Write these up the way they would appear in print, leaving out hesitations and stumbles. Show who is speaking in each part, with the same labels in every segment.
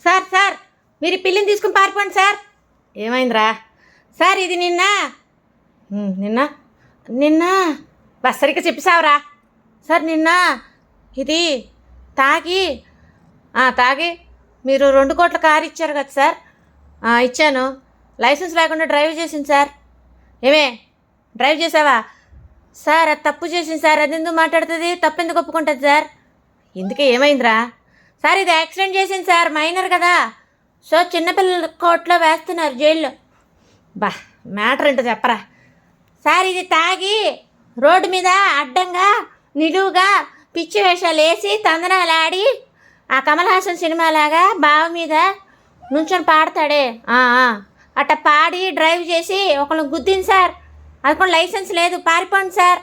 Speaker 1: Sir sir మీరు ఈ పిల్లిని తీసుకుని పారిపోండి సార్. ఏమైందిరా? సార్ ఇది నిన్న నిన్న నిన్న సరిగ్గా చెప్పిసావరా? సార్ నిన్న ఇది తాగి తాగి మీరు 2 కోట్ల కారు ఇచ్చారు కదా సార్. ఇచ్చాను. లైసెన్స్ లేకుండా డ్రైవ్ చేసింది సార్. ఏమే డ్రైవ్ చేసావా సార్? అది తప్పు చేసింది సార్. అది ఎందుకు మాట్లాడుతుంది? తప్పు ఎందుకు ఒప్పుకుంటుంది సార్? ఇందుకే ఏమైందిరా? సార్ ఇది యాక్సిడెంట్ చేసింది సార్, మైనర్ కదా. సో చిన్నపిల్లల కోర్టులో వేస్తున్నారు, జైల్లో. మ్యాటర్ ఏంటో చెప్పరా? సార్ ఇది తాగి రోడ్డు మీద అడ్డంగా నిలువుగా పిచ్చి వేషాలు వేసి తందనాలు ఆడి ఆ కమల్ హాసన్ సినిమాలాగా బావి మీద నుంచొని పాడతాడే అట్ట పాడి డ్రైవ్ చేసి ఒకళ్ళని గుద్దింది సార్. అది కూడా లైసెన్స్ లేదు. పారిపోండి సార్.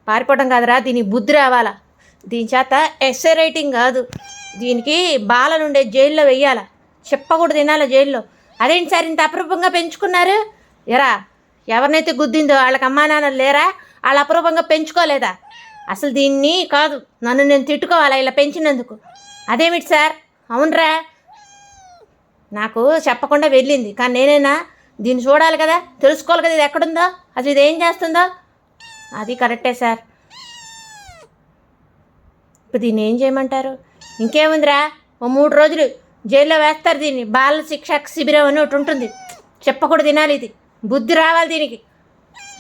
Speaker 1: పారిపోవడం కాదురా, దీనికి బుద్ధి రావాలా. దీని చేత ఎస్ఏ రైటింగ్ కాదు, దీనికి బాలలుండే జైల్లో వెయ్యాల. చెప్పకూడదు తినాలి జైల్లో. అదేంటి సార్ ఇంత అపరూపంగా పెంచుకున్నారు? ఎరా ఎవరినైతే గుద్దిందో వాళ్ళకి అమ్మా నాన్నలు లేరా? వాళ్ళు అపరూపంగా పెంచుకోలేదా? అసలు దీన్ని కాదు, నన్ను నేను తిట్టుకోవాలా ఇలా పెంచినందుకు? అదేమిటి సార్? అవునరా, నాకు చెప్పకుండా వెళ్ళింది, కానీ నేనైనా దీన్ని చూడాలి కదా, తెలుసుకోవాలి కదా ఇది ఎక్కడుందో, అసలు ఇది ఏం చేస్తుందో. అది కరెక్టే సార్. ఇప్పుడు దీన్ని ఏం చేయమంటారు? ఇంకేముందిరా, ఓ 3 రోజులు జైల్లో వేస్తారు దీన్ని. బాల శిక్షా శిబిరం అని ఒకటి ఉంటుంది, చెప్పకూడదు తినాలి. ఇది బుద్ధి రావాలి దీనికి.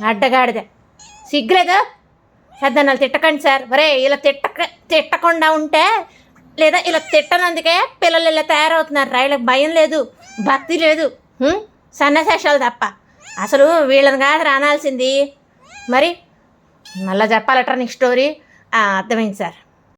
Speaker 1: అడ్డగాడిద సిగ్గులేదా? పెద్దన్నలు తిట్టకండి సార్. ఒరే ఇలా తిట్టకుండా ఉంటే, లేదా ఇలా తిట్టనందుకే పిల్లలు ఇలా తయారవుతున్నారు. వీళ్ళకి భయం లేదు, భక్తి లేదు, సన్నశేషాలు తప్ప. అసలు వీళ్ళని కాదు అనాల్సింది. మరి మళ్ళీ చెప్పాలట నీకు స్టోరీ. అర్థమైంది సార్.